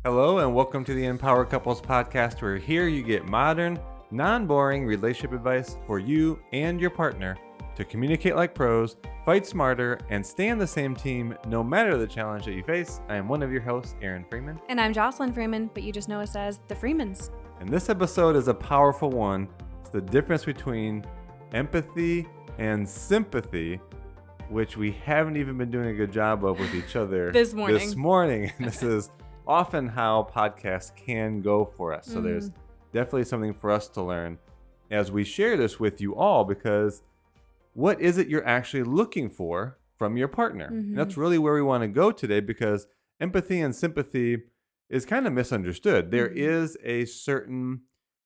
Hello and welcome to the Empower Couples podcast, where here you get modern, non-boring relationship advice for you and your partner to communicate like pros, fight smarter, and stay on the same team no matter the challenge that you face. I am one of your hosts, Aaron Freeman. And I'm Jocelyn Freeman, but you just know us as the Freemans. And this episode is a powerful one. It's the difference between empathy and sympathy, which we haven't even been doing a good job of with each other this morning. And this is often how podcasts can go for us. So there's definitely something for us to learn as we share this with you all, because what is it you're actually looking for from your partner? And that's really where we want to go today, because empathy and sympathy is kind of misunderstood. There is a certain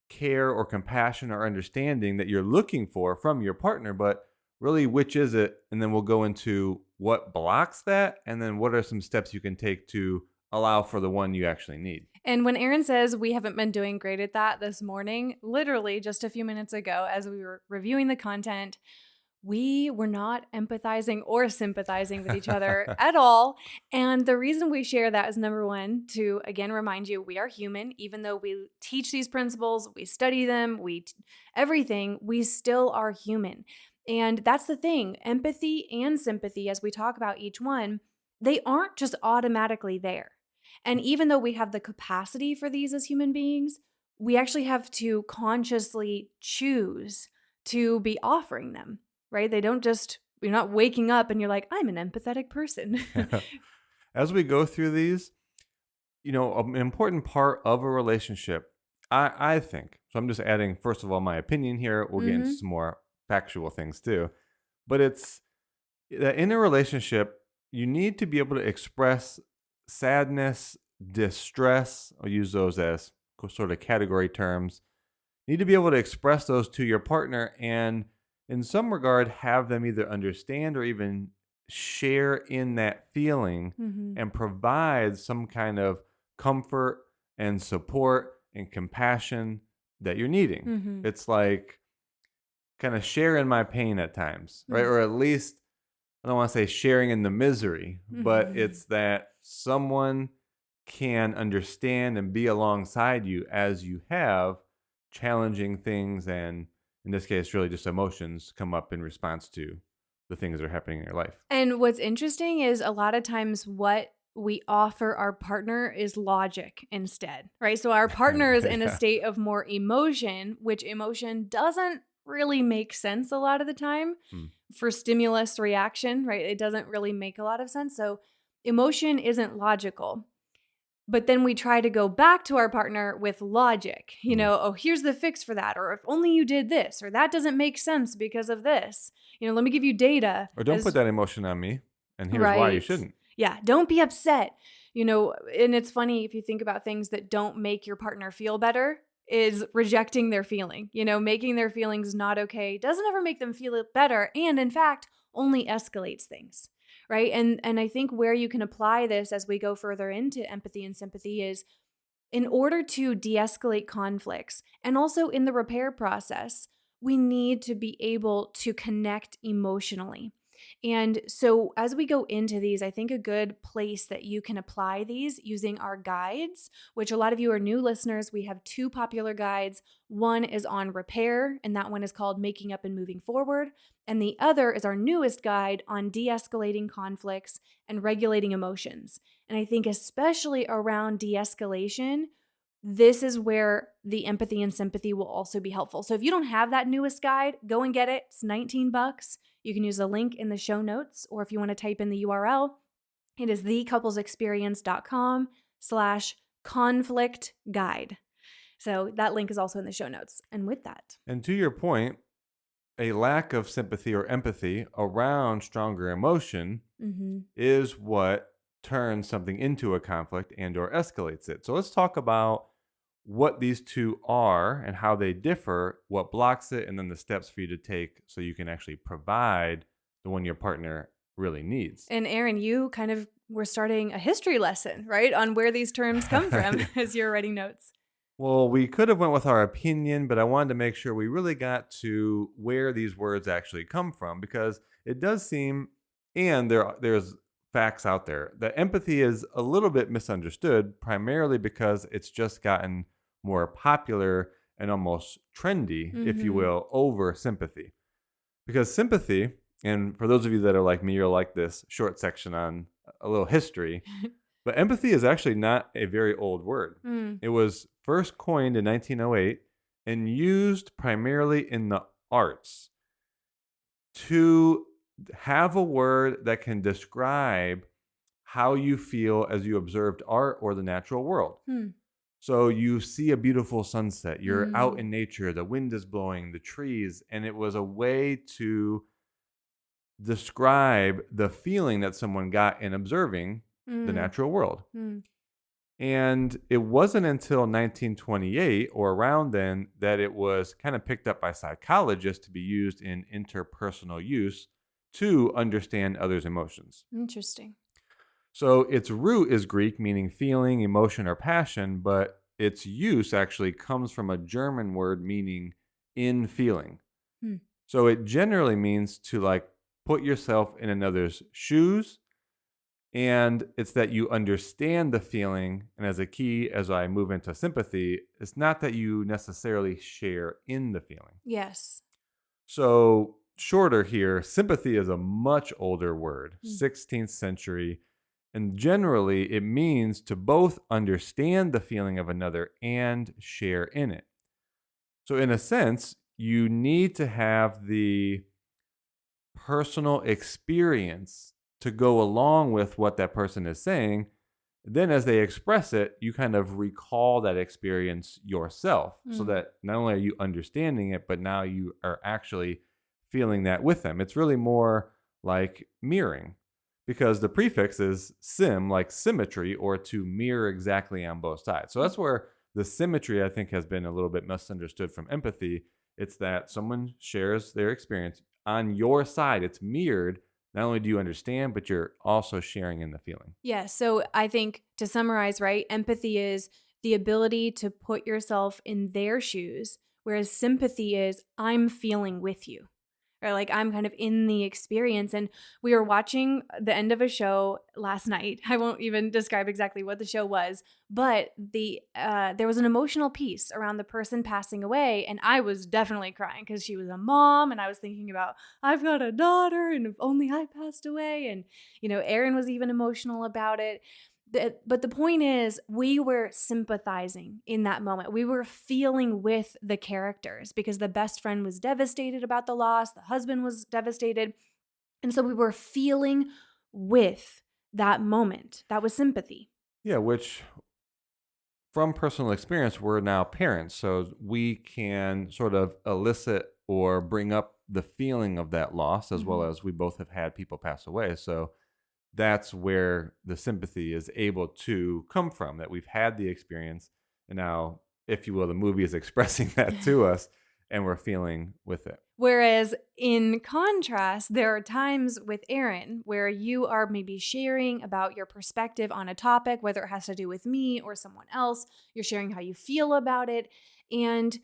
care or compassion or understanding that you're looking for from your partner, but really, which is it? And then we'll go into what blocks that, and then what are some steps you can take to allow for the one you actually need. And when Aaron says we haven't been doing great at that this morning, literally just a few minutes ago, as we were reviewing the content, we were not empathizing or sympathizing with each other at all. And the reason we share that is, number one, to again remind you we are human. Even though we teach these principles, we study them, everything, we still are human. And that's the thing. Empathy and sympathy, as we talk about each one, they aren't just automatically there. And even though we have the capacity for these as human beings, we actually have to consciously choose to be offering them, right? They don't just, you're not waking up and you're like, I'm an empathetic person. As we go through these, an important part of a relationship, I think, so I'm just adding, first of all, my opinion here. We'll get into some more factual things too. But it's that in a relationship, you need to be able to express sadness, distress. I'll use those as sort of category terms. You need to be able to express those to your partner, and in some regard have them either understand or even share in that feeling and provide some kind of comfort and support and compassion that you're needing. It's like kind of share in my pain at times, right? Or at least, I don't want to say sharing in the misery, but it's that someone can understand and be alongside you as you have challenging things, and in this case, really just emotions come up in response to the things that are happening in your life. And what's interesting is a lot of times what we offer our partner is logic instead, right? So our partner is in a state of more emotion, which emotion doesn't really make sense a lot of the time for stimulus reaction, right? It doesn't really make a lot of sense. So emotion isn't logical. But then we try to go back to our partner with logic, oh, here's the fix for that. Or if only you did this, or that doesn't make sense because of this. Let me give you data. Or don't put that emotion on me, and here's why you shouldn't. Yeah, don't be upset. And it's funny if you think about things that don't make your partner feel better, is rejecting their feeling, making their feelings not okay, doesn't ever make them feel better. And in fact, only escalates things. Right. And I think where you can apply this as we go further into empathy and sympathy is in order to de-escalate conflicts, and also in the repair process, we need to be able to connect emotionally. And so as we go into these, I think a good place that you can apply these using our guides, which a lot of you are new listeners, we have two popular guides. One is on repair, and that one is called Making Up and Moving Forward. And the other is our newest guide on de-escalating conflicts and regulating emotions. And I think especially around de-escalation, this is where the empathy and sympathy will also be helpful. So if you don't have that newest guide, go and get it. It's $19. You can use the link in the show notes, or if you want to type in the URL, it is thecouplesexperience.com/conflict guide. So that link is also in the show notes. And with that. And to your point, a lack of sympathy or empathy around stronger emotion is what turns something into a conflict and or escalates it. So let's talk about what these two are and how they differ, what blocks it, and then the steps for you to take so you can actually provide the one your partner really needs. And Aaron, you kind of were starting a history lesson, right, on where these terms come from as you're writing notes. Well, we could have went with our opinion, but I wanted to make sure we really got to where these words actually come from, because it does seem, and there's facts out there. That empathy is a little bit misunderstood, primarily because it's just gotten more popular and almost trendy, if you Mhm. will, over sympathy. Because sympathy, and for those of you that are like me, you'll like this short section on a little history, but empathy is actually not a very old word. Mm. It was first coined in 1908 and used primarily in the arts to have a word that can describe how you feel as you observed art or the natural world. Hmm. So you see a beautiful sunset, you're out Mm. in nature, the wind is blowing, the trees, and it was a way to describe the feeling that someone got in observing the Mm. natural world. Mm. And it wasn't until 1928 or around then that it was kind of picked up by psychologists to be used in interpersonal use to understand others' emotions. Interesting. So its root is Greek, meaning feeling, emotion, or passion, but its use actually comes from a German word meaning in feeling. Hmm. So it generally means to like put yourself in another's shoes, and it's that you understand the feeling. And as a key, as I move into sympathy, it's not that you necessarily share in the feeling. Yes. So, shorter here, sympathy is a much older word, Mm. 16th century, and generally it means to both understand the feeling of another and share in it. So, in a sense, you need to have the personal experience to go along with what that person is saying. Then, as they express it, you kind of recall that experience yourself so Mm. that not only are you understanding it, but now you are actually feeling that with them. It's really more like mirroring because the prefix is sim, like symmetry, or to mirror exactly on both sides. So that's where the symmetry, I think, has been a little bit misunderstood from empathy. It's that someone shares their experience on your side, it's mirrored. Not only do you understand, but you're also sharing in the feeling. Yeah. So I think to summarize, right, empathy is the ability to put yourself in their shoes, whereas sympathy is I'm feeling with you. Or like I'm kind of in the experience. And we were watching the end of a show last night. I won't even describe exactly what the show was, but there was an emotional piece around the person passing away, and I was definitely crying because she was a mom, and I was thinking about I've got a daughter, and if only I passed away, and Aaron was even emotional about it. But the point is, we were sympathizing in that moment. We were feeling with the characters because the best friend was devastated about the loss, the husband was devastated. And so we were feeling with that moment. That was sympathy. Yeah, which from personal experience, we're now parents. So we can sort of elicit or bring up the feeling of that loss, as well Mhm. as we both have had people pass away. So that's where the sympathy is able to come from, that we've had the experience. And now, if you will, the movie is expressing that to us and we're feeling with it. Whereas in contrast, there are times with Aaron where you are maybe sharing about your perspective on a topic, whether it has to do with me or someone else. You're sharing how you feel about it. And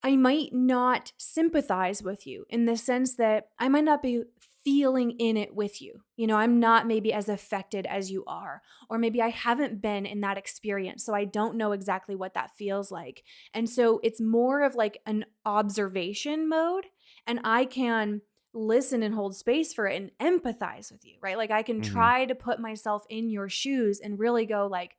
I might not sympathize with you in the sense that I might not be feeling in it with you. I'm not maybe as affected as you are, or maybe I haven't been in that experience. So I don't know exactly what that feels like. And so it's more of like an observation mode, and I can listen and hold space for it and empathize with you, right? Like I can Hmm. try to put myself in your shoes and really go like,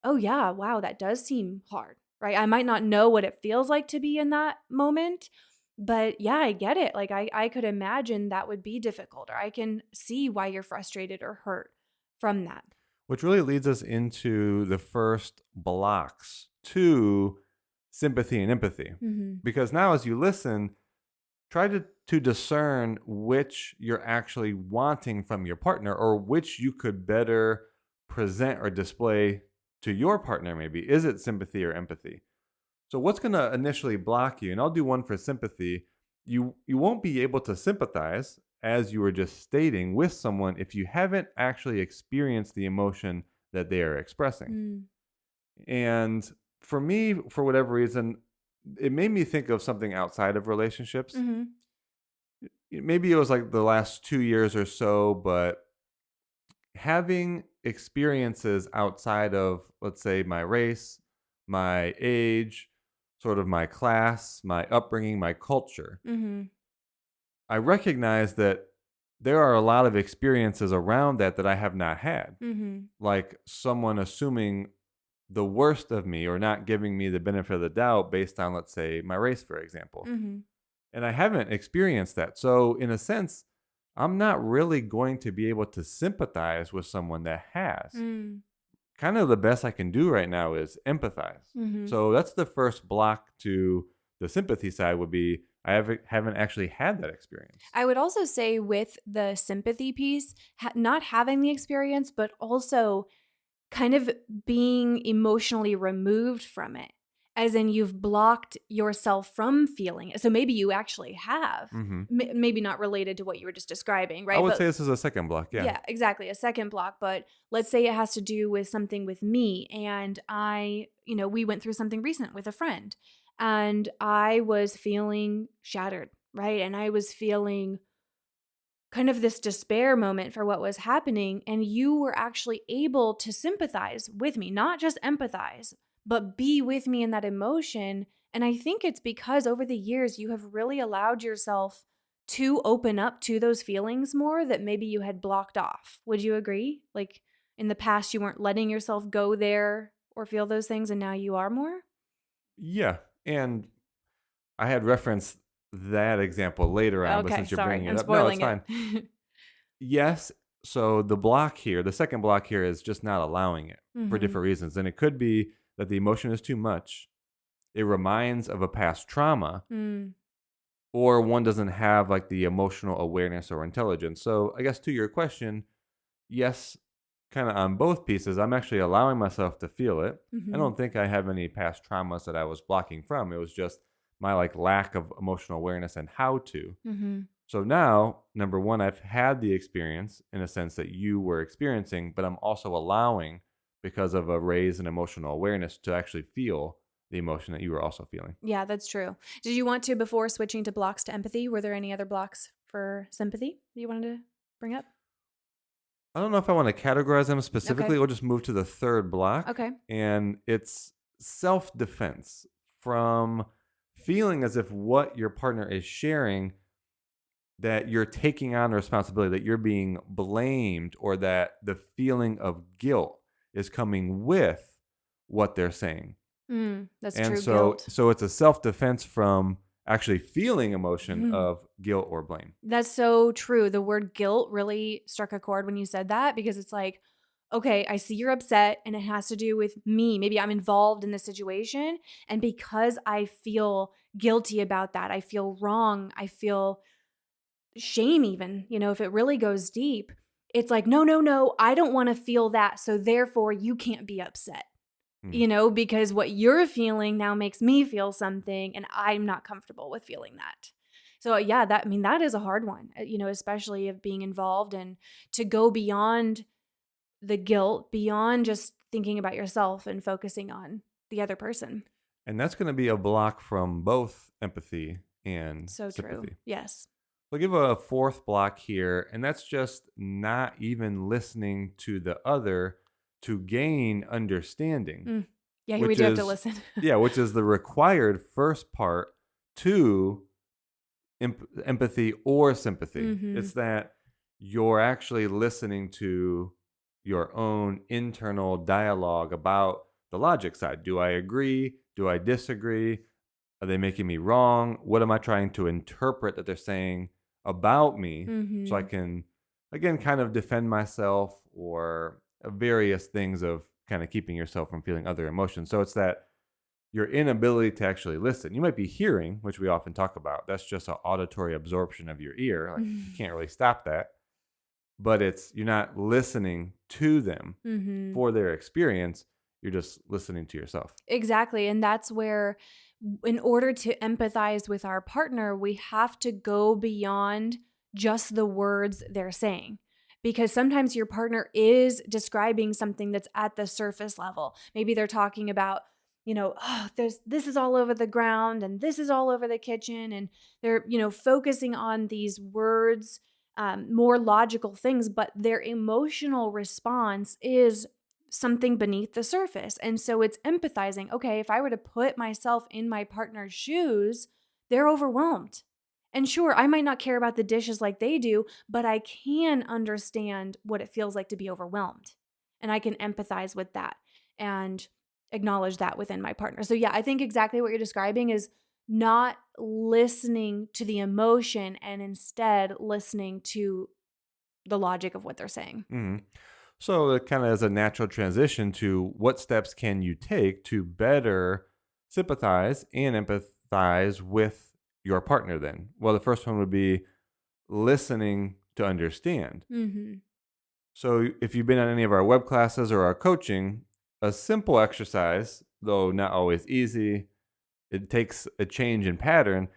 "Oh yeah, wow, that does seem hard." Right? I might not know what it feels like to be in that moment, but yeah, I get it. Like I could imagine that would be difficult, or I can see why you're frustrated or hurt from that. Which really leads us into the first blocks to sympathy and empathy. Mhm. Because now, as you listen, try to discern which you're actually wanting from your partner or which you could better present or display to your partner, maybe. Is it sympathy or empathy? So, what's going to initially block you? And I'll do one for sympathy. You won't be able to sympathize, as you were just stating, with someone if you haven't actually experienced the emotion that they are expressing. Mm. And for me, for whatever reason, it made me think of something outside of relationships. Mhm. Maybe it was like the last 2 years or so, but having experiences outside of, let's say, my race, my age, sort of my class, my upbringing, my culture, Mhm. I recognize that there are a lot of experiences around that I have not had. Mhm. Like someone assuming the worst of me or not giving me the benefit of the doubt based on, let's say, my race, for example. Mhm. And I haven't experienced that. So, in a sense, I'm not really going to be able to sympathize with someone that has. Mm. Kind of the best I can do right now is empathize. Mhm. So, that's the first block to the sympathy side would be haven't actually had that experience. I would also say with the sympathy piece, not having the experience, but also kind of being emotionally removed from it, as in you've blocked yourself from feeling it. So maybe you actually have, Hmm. maybe not related to what you were just describing, I right? would But say this is a second block. Yeah. yeah, exactly. A second block. But let's say it has to do with something with me. And we went through something recent with a friend and I was feeling shattered, right? And I was feeling kind of this despair moment for what was happening. And you were actually able to sympathize with me, not just empathize, but be with me in that emotion. And I think it's because over the years, you have really allowed yourself to open up to those feelings more that maybe you had blocked off. Would you agree? Like in the past, you weren't letting yourself go there or feel those things, and now you are more? Yeah. And I had referenced that example later on, but Okay, since you're sorry. bringing it I'm up, no, it's spoiling it. fine. Yes. So the second block here is just not allowing it for Hmm. different reasons. And it could be that the emotion is too much. It reminds of a past trauma, Mm. or one doesn't have like the emotional awareness or intelligence. So I guess to your question, yes, kind of on both pieces, I'm actually allowing myself to feel it. I Hmm. don't think I have any past traumas that I was blocking from. It was just my like lack of emotional awareness and how to. Hmm. So now, number one, I've had the experience in a sense that you were experiencing, but I'm also allowing, because of a raise in emotional awareness, to actually feel the emotion that you were also feeling. Yeah, that's true. Did you want to, before switching to blocks to empathy, were there any other blocks for sympathy that you wanted to bring up? I don't know if I want to categorize them Okay. specifically. We'll just move to the third block, Okay. and it's self defense from feeling as if what your partner is sharing, that you're taking on the responsibility, that you're being blamed, or that the feeling of guilt is coming with what they're saying. That's And true so guilt. so it's a self-defense from actually feeling emotion of guilt or blame. That's so true. The word guilt really struck a chord when you said that because it's like, okay, I see you're upset and it has to do with me. Maybe I'm involved in the situation. And because I feel guilty about that, I feel wrong, I feel shame, even, if it really goes deep, it's like, no, no, no, I don't want to feel that. So therefore, you can't be upset. Mhm. Because what you're feeling now makes me feel something and I'm not comfortable with feeling that. So yeah, that is a hard one, especially of being involved and to go beyond the guilt, beyond just thinking about yourself and focusing on the other person. And that's gonna be a block from both empathy and So true. sympathy. Yes. We'll give a fourth block here, and that's just not even listening to the other to gain understanding, Mm. Yeah, here we which do have to is listen. yeah, which is the required first part to empathy or sympathy. Mhm. It's that you're actually listening to your own internal dialogue about the logic side. Do I agree? Do I disagree? Are they making me wrong? What am I trying to interpret that they're saying about me so I Mhm. can, again, kind of defend myself, or various things of kind of keeping yourself from feeling other emotions. So it's that your inability to actually listen. You might be hearing, which we often talk about. That's just an auditory absorption of your ear. Like you can't really stop that. But it's you're not listening to them Mhm. for their experience. You're just listening to yourself. Exactly. And that's where, in order to empathize with our partner, we have to go beyond just the words they're saying. Because sometimes your partner is describing something that's at the surface level. Maybe they're talking about, oh, this is all over the ground and this is all over the kitchen. And they're, focusing on these words more logical things, but their emotional response is something beneath the surface. And so it's empathizing. Okay, if I were to put myself in my partner's shoes, they're overwhelmed. And sure, I might not care about the dishes like they do, but I can understand what it feels like to be overwhelmed. And I can empathize with that and acknowledge that within my partner. So, yeah, I think exactly what you're describing is not listening to the emotion and instead listening to the logic of what they're saying. Mhm. So it kind of as a natural transition to what steps can you take to better sympathize and empathize with your partner then? Well, the first one would be listening to understand. Mhm. So if you've been on any of our web classes or our coaching, a simple exercise, though not always easy, it takes a change in pattern,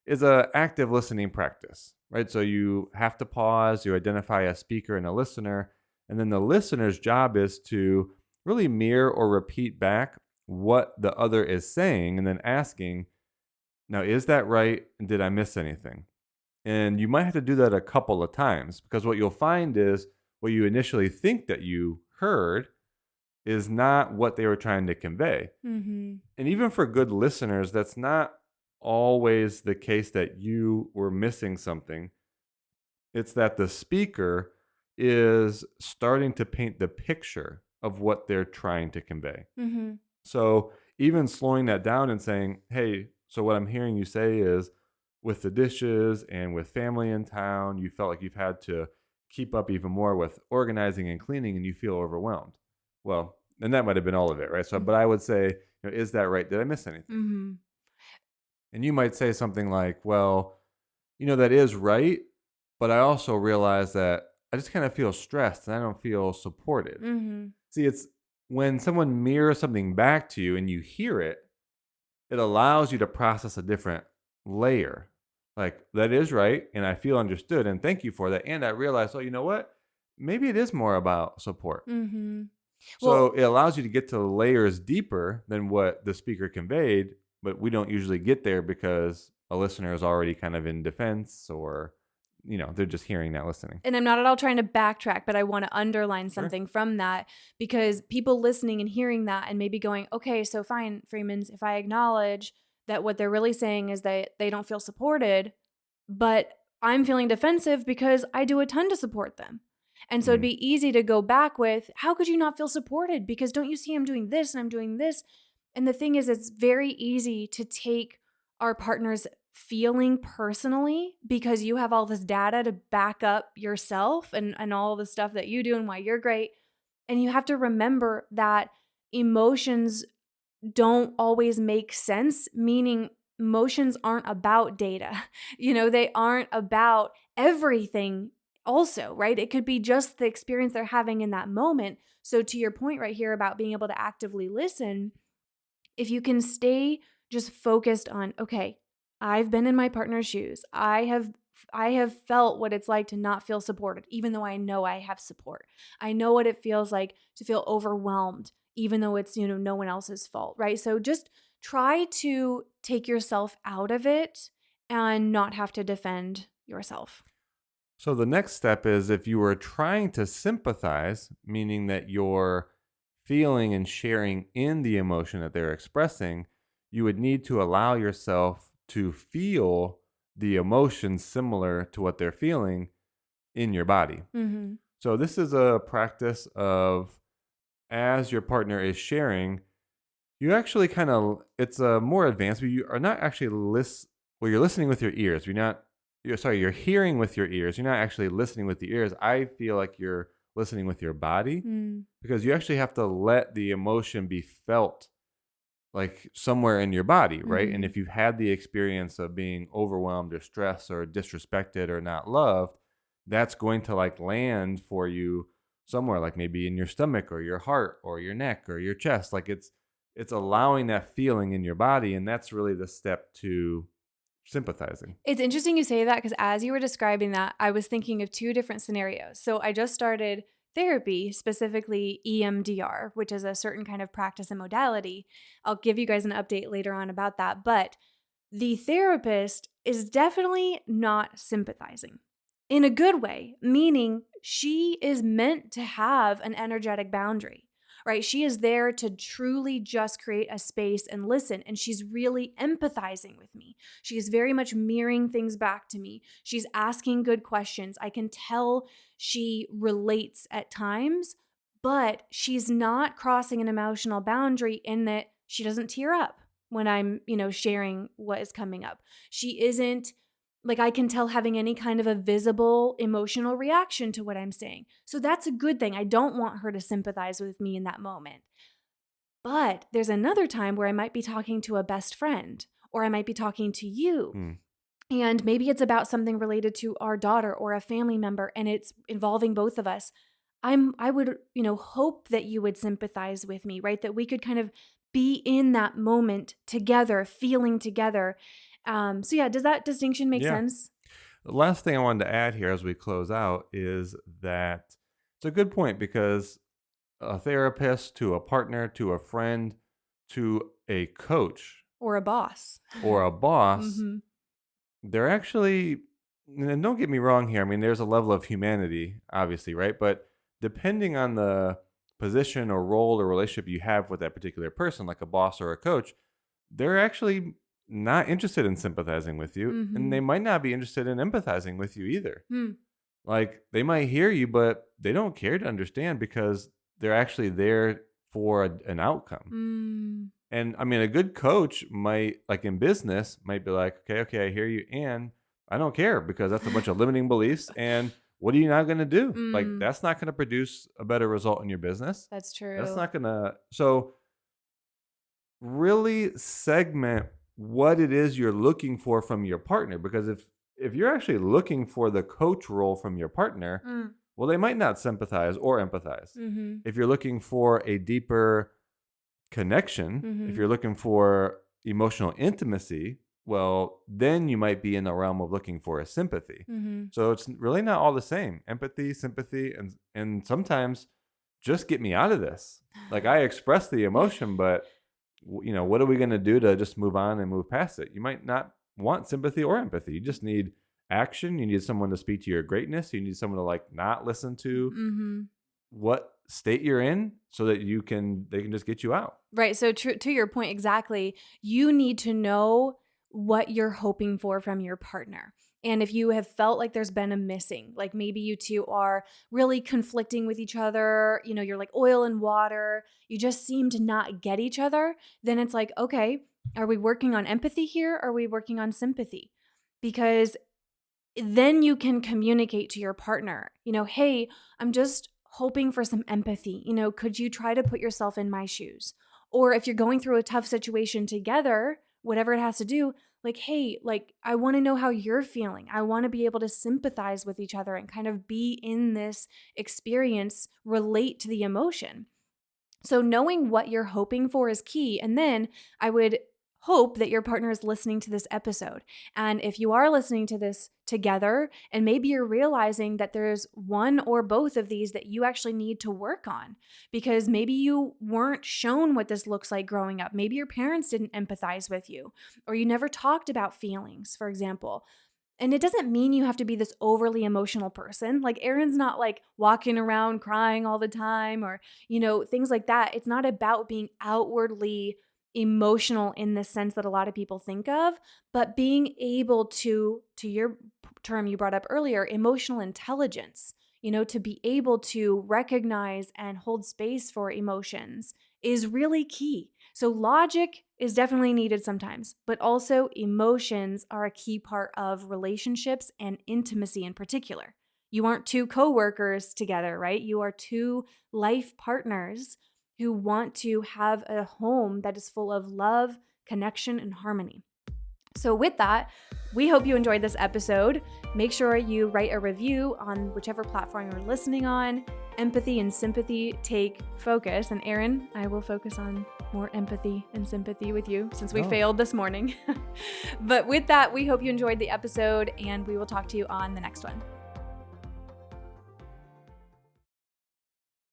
is a active listening practice, right? So you have to pause, you identify a speaker and a listener, and then the listener's job is to really mirror or repeat back what the other is saying and then asking, now, is that right? And did I miss anything? And you might have to do that a couple of times because what you'll find is what you initially think that you heard is not what they were trying to convey. Mhm. And even for good listeners, that's not always the case that you were missing something. It's that the speaker is starting to paint the picture of what they're trying to convey. Mhm. So even slowing that down and saying, hey, so what I'm hearing you say is with the dishes and with family in town, you felt like you've had to keep up even more with organizing and cleaning and you feel overwhelmed. Well, and that might have been all of it, right? So, Mm. but I would say, is that right? Did I miss anything? Mhm. And you might say something like, well, that is right. But I also realize that I just kind of feel stressed and I don't feel supported. Mhm. See, it's when someone mirrors something back to you and you hear it, it allows you to process a different layer. Like, that is right. And I feel understood. And thank you for that. And I realize, oh, you know what? Maybe it is more about support. Mhm. So Well, it allows you to get to layers deeper than what the speaker conveyed. But we don't usually get there because a listener is already kind of in defense or, they're just hearing, not listening. and I'm not at all trying to backtrack, but I want to underline Sure. something from that because people listening and hearing that and maybe going, okay, so fine, Freemans, if I acknowledge that what they're really saying is that they don't feel supported, but I'm feeling defensive because I do a ton to support them. And so it'd Mm, be easy to go back with, how could you not feel supported? Because don't you see I'm doing this and I'm doing this? And the thing is, it's very easy to take our partner's feeling personally because you have all this data to back up yourself and all the stuff that you do and why you're great. And you have to remember that emotions don't always make sense, meaning emotions aren't about data. They aren't about everything, also, right? It could be just the experience they're having in that moment. So, to your point right here about being able to actively listen, if you can stay just focused on, okay, I've been in my partner's shoes. I have felt what it's like to not feel supported even though I know I have support. I know what it feels like to feel overwhelmed even though it's, no one else's fault, right? So just try to take yourself out of it and not have to defend yourself. So the next step is if you were trying to sympathize, meaning that you're feeling and sharing in the emotion that they're expressing, you would need to allow yourself to feel the emotions similar to what they're feeling in your body. Mhm. So this is a practice of as your partner is sharing, you actually kind of it's a more advanced, but you are not actually well, you're listening with your ears. You're hearing with your ears. You're not actually listening with the ears. I feel like you're listening with your body Mm. because you actually have to let the emotion be felt like somewhere in your body, right? And Mhm. if you've had the experience of being overwhelmed or stressed or disrespected or not loved, that's going to like land for you somewhere like maybe in your stomach or your heart or your neck or your chest. Like it's allowing that feeling in your body and that's really the step to sympathizing. It's interesting you say that because as you were describing that, I was thinking of two different scenarios. So I just started therapy, specifically EMDR, which is a certain kind of practice and modality. I'll give you guys an update later on about that. But the therapist is definitely not sympathizing. in a good way, meaning she is meant to have an energetic boundary, right? She is there to truly just create a space and listen. And she's really empathizing with me. She is very much mirroring things back to me. She's asking good questions. I can tell she relates at times, but she's not crossing an emotional boundary in that she doesn't tear up when I'm, sharing what is coming up. She isn't like I can tell having any kind of a visible emotional reaction to what I'm saying. So that's a good thing. I don't want her to sympathize with me in that moment. But there's another time where I might be talking to a best friend or I might be talking to you. Mm. And maybe it's about something related to our daughter or a family member and it's involving both of us. I would, hope that you would sympathize with me, right? That we could kind of be in that moment together, feeling together. So yeah, does that distinction make Yeah. sense? The last thing I wanted to add here as we close out is that it's a good point because a therapist to a partner to a friend to a coach Or a boss. or a boss, Mhm. they're actually, and don't get me wrong here. I mean, there's a level of humanity, obviously, right? But depending on the position or role or relationship you have with that particular person, like a boss or a coach, they're actually not interested in sympathizing with you. And they Mhm. might not be interested in empathizing with you either. Hmm. Like they might hear you, but they don't care to understand because they're actually there for an outcome. Mm. And I mean, a good coach might, like in business, might be like, okay, I hear you. And I don't care because that's a bunch of limiting beliefs. And what are you not going to do? Like, Mm. that's not going to produce a better result in your business. That's That's true. not going to. So, really segment what it is you're looking for from your partner. Because if you're actually looking for the coach role from your partner, Mm. well, they might not sympathize or empathize. Mhm. If you're looking for a deeper connection, if Mhm. you're looking for emotional intimacy, well, then you might be in the realm of looking for a sympathy. Mhm. So it's really not all the same. Empathy, sympathy, and sometimes just get me out of this. Like I express the emotion, but what are we going to do to just move on and move past it? You might not want sympathy or empathy. You just need action. You need someone to speak to your greatness. You need someone to like not listen to Mhm. what state you're in so that they can just get you out. Right. So true to your point exactly, you need to know what you're hoping for from your partner. And if you have felt like there's been a missing, like maybe you two are really conflicting with each other, you're like oil and water, you just seem to not get each other, then it's like, okay, are we working on empathy here? Or are we working on sympathy? Because then you can communicate to your partner, hey, I'm just hoping for some empathy. Could you try to put yourself in my shoes? Or if you're going through a tough situation together, whatever it has to do, like, hey, like, I want to know how you're feeling. I want to be able to sympathize with each other and kind of be in this experience, relate to the emotion. So knowing what you're hoping for is key. And then I would hope that your partner is listening to this episode. And if you are listening to this together, and maybe you're realizing that there's one or both of these that you actually need to work on, because maybe you weren't shown what this looks like growing up. Maybe your parents didn't empathize with you, or you never talked about feelings, for example. And it doesn't mean you have to be this overly emotional person. Like Erin's not like walking around crying all the time or, things like that. It's not about being outwardly emotional in the sense that a lot of people think of, but being able to your term you brought up earlier, emotional intelligence, to be able to recognize and hold space for emotions is really key. So logic is definitely needed sometimes, but also emotions are a key part of relationships and intimacy in particular. You aren't two coworkers together, right? You are two life partners who want to have a home that is full of love, connection, and harmony. So, with that, we hope you enjoyed this episode. Make sure you write a review on whichever platform you're listening on. Empathy and sympathy take focus. And Erin, I will focus on more empathy and sympathy with you since we Oh. failed this morning. But with that, we hope you enjoyed the episode and we will talk to you on the next one.